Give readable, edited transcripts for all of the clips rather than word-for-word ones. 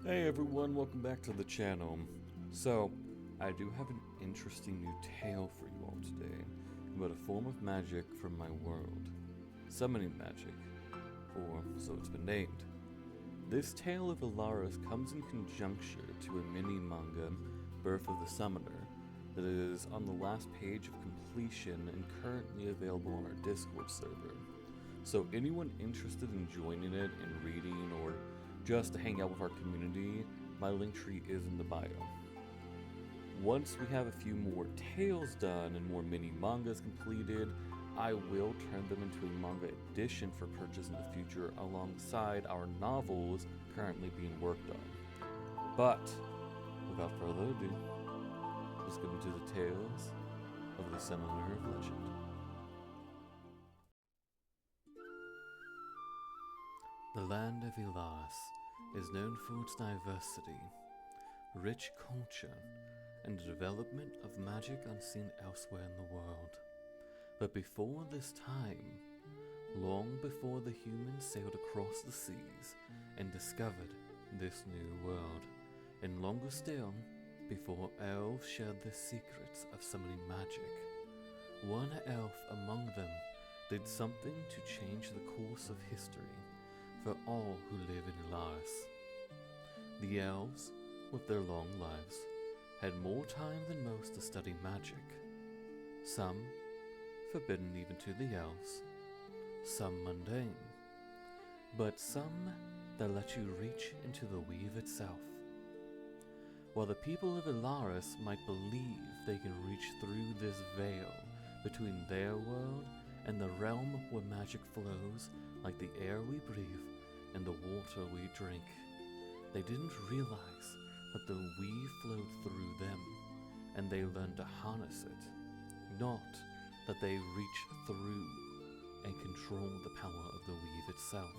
Hey everyone, welcome back to the channel. So, I do have an interesting new tale for you all today about a form of magic from my world. Summoning magic, or so it's been named. This tale of Elaris comes in conjunction to a mini manga, Birth of the Summoner, that is on the last page of completion and currently available on our Discord server. So anyone interested in joining it and reading or just to hang out with our community, my link tree is in the bio. Once we have a few more tales done and more mini mangas completed, I will turn them into a manga edition for purchase in the future alongside our novels currently being worked on. But, without further ado, let's get into the tales of the Summoner of Legend. The land of Elaris is known for its diversity, rich culture, and the development of magic unseen elsewhere in the world. But before this time, long before the humans sailed across the seas and discovered this new world, and longer still, before elves shared the secrets of summoning magic, one elf among them did something to change the course of history for all who live in Elaris. The elves, with their long lives, had more time than most to study magic. Some forbidden even to the elves, some mundane, but some that let you reach into the weave itself. While the people of Elaris might believe they can reach through this veil between their world and the realm where magic flows like the air we breathe and the water we drink, they didn't realize that the weave flowed through them, and they learned to harness it, not that they reach through and control the power of the weave itself.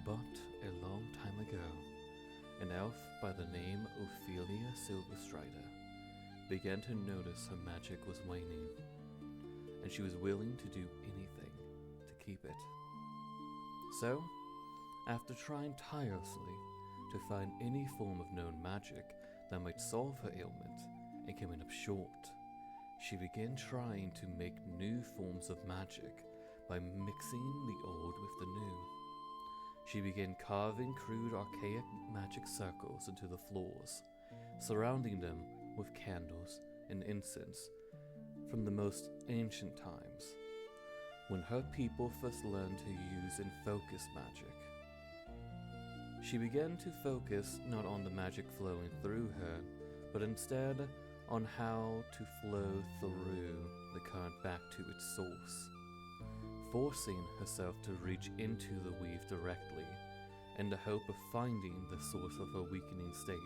But a long time ago, an elf by the name Ophelia Silverstrider began to notice her magic was waning, and she was willing to do anything to keep it. So, after trying tirelessly to find any form of known magic that might solve her ailment and coming up short, she began trying to make new forms of magic by mixing the old with the new. She began carving crude archaic magic circles into the floors, surrounding them with candles and incense from the most ancient times, when her people first learned to use and focus magic. She began to focus not on the magic flowing through her, but instead on how to flow through the current back to its source, forcing herself to reach into the weave directly in the hope of finding the source of her weakening state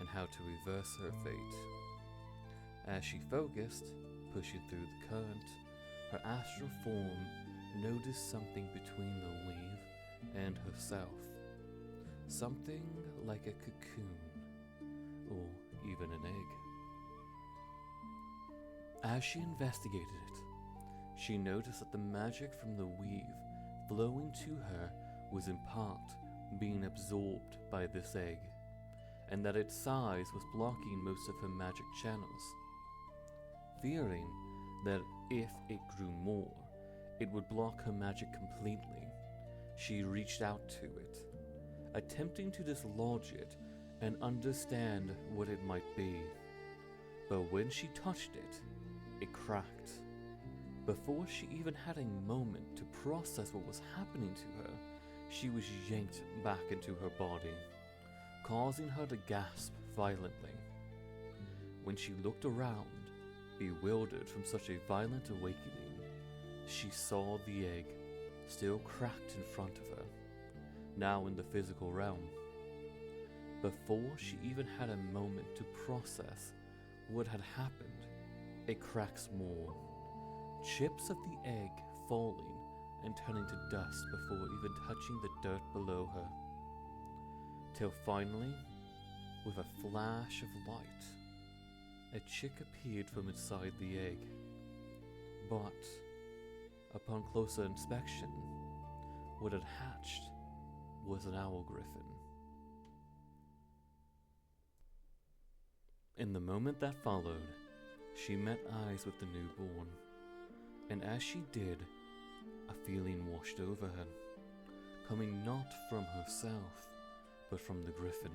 and how to reverse her fate. As she focused, pushing through the current, her astral form noticed something between the weave and herself. Something like a cocoon, or even an egg. As she investigated it, she noticed that the magic from the weave flowing to her was in part being absorbed by this egg, and that its size was blocking most of her magic channels. Fearing that if it grew more, it would block her magic completely, she reached out to it, attempting to dislodge it and understand what it might be. But when she touched it, it cracked. Before she even had a moment to process what was happening to her, she was yanked back into her body, causing her to gasp violently. When she looked around, bewildered from such a violent awakening, she saw the egg still cracked in front of her, now in the physical realm. Before she even had a moment to process what had happened, it cracks more, chips of the egg falling and turning to dust before even touching the dirt below her, till finally, with a flash of light, a chick appeared from inside the egg. But, upon closer inspection, what had hatched was an owl griffin. In the moment that followed, she met eyes with the newborn, and as she did, a feeling washed over her, coming not from herself, but from the griffin.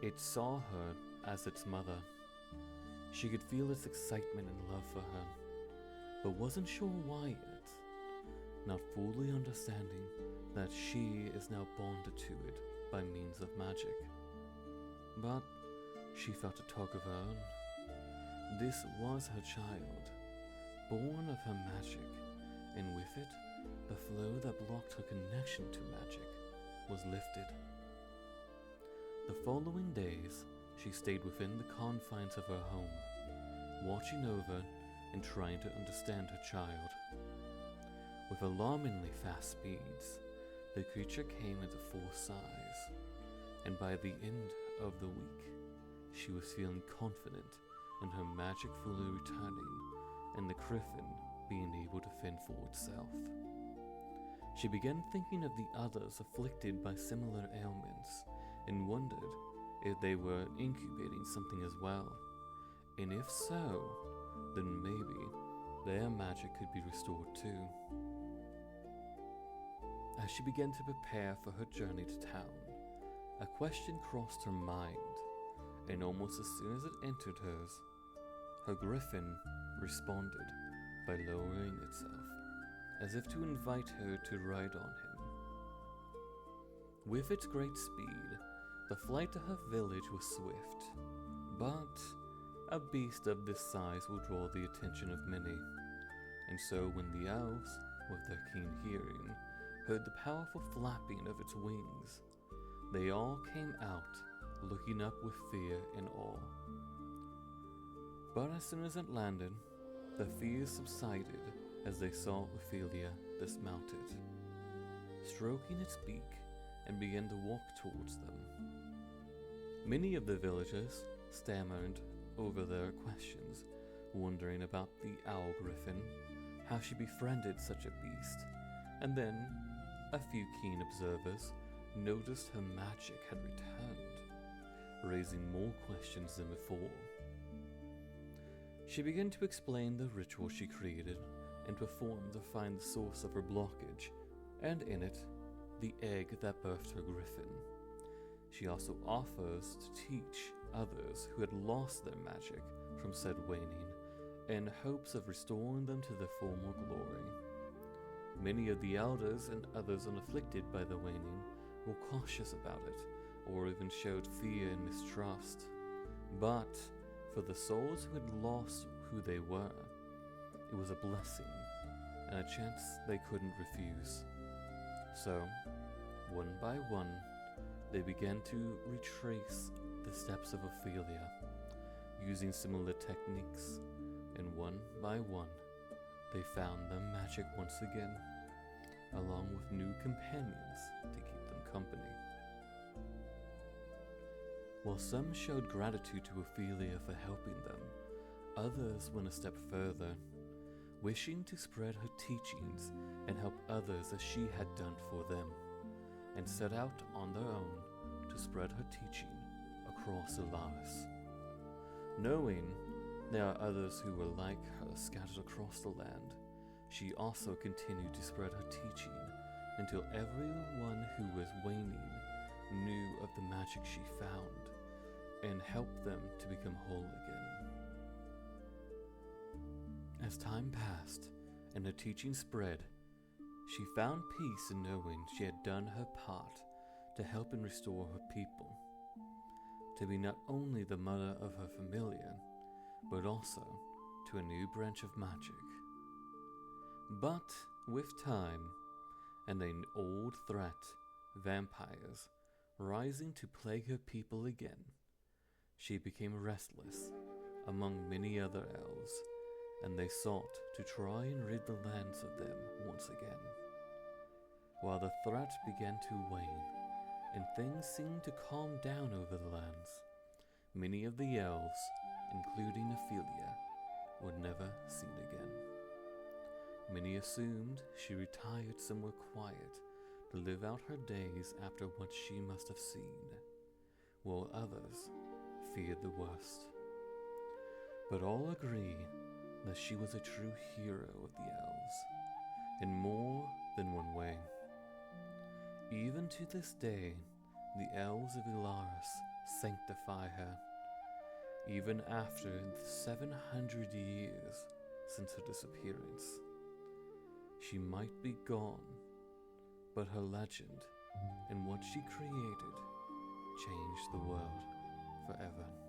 It saw her as its mother. She could feel its excitement and love for her, but wasn't sure why yet, not fully understanding that she is now bonded to it by means of magic. But she felt a tug of her own. This was her child, born of her magic, and with it, the flow that blocked her connection to magic was lifted. The following days, she stayed within the confines of her home, watching over and trying to understand her child. With alarmingly fast speeds, the creature came into full size, and by the end of the week, she was feeling confident in her magic fully returning and the griffin being able to fend for itself. She began thinking of the others afflicted by similar ailments and wondered if they were incubating something as well, and if so, then maybe their magic could be restored too. As she began to prepare for her journey to town, a question crossed her mind, and almost as soon as it entered hers, her griffin responded by lowering itself, as if to invite her to ride on him. With its great speed, the flight to her village was swift, but a beast of this size will draw the attention of many, and so when the elves, with their keen hearing, heard the powerful flapping of its wings, they all came out, looking up with fear and awe. But as soon as it landed, the fears subsided as they saw Ophelia dismounted, stroking its beak, and began to walk towards them. Many of the villagers stammered over their questions, wondering about the owl griffin, how she befriended such a beast, and then a few keen observers noticed her magic had returned, raising more questions than before. She began to explain the ritual she created and performed to find the source of her blockage, and in it, the egg that birthed her griffin. She also offers to teach others who had lost their magic from said waning, in hopes of restoring them to their former glory. Many of the elders and others unafflicted by the waning were cautious about it, or even showed fear and mistrust. But for the souls who had lost who they were, it was a blessing and a chance they couldn't refuse. So, one by one, they began to retrace the steps of Ophelia, using similar techniques, and one by one, they found their magic once again, along with new companions to keep them company. While some showed gratitude to Ophelia for helping them, others went a step further, wishing to spread her teachings and help others as she had done for them, and set out on their own to spread her teaching across Elaris. Knowing there are others who were like her scattered across the land, she also continued to spread her teaching until everyone who was waning knew of the magic she found and helped them to become whole again. As time passed and her teaching spread, she found peace in knowing she had done her part to help and restore her people, to be not only the mother of her familia, but also to a new branch of magic. But with time, and an old threat, vampires, rising to plague her people again, she became restless among many other elves, and they sought to try and rid the lands of them once again. While the threat began to wane, and things seemed to calm down over the lands, many of the elves, including Ophelia, were never seen again. Many assumed she retired somewhere quiet to live out her days after what she must have seen, while others feared the worst. But all agree that she was a true hero of the elves, in more than one way. Even to this day, the elves of Elaris sanctify her, even after the 700 years since her disappearance. She might be gone, but her legend and what she created changed the world forever.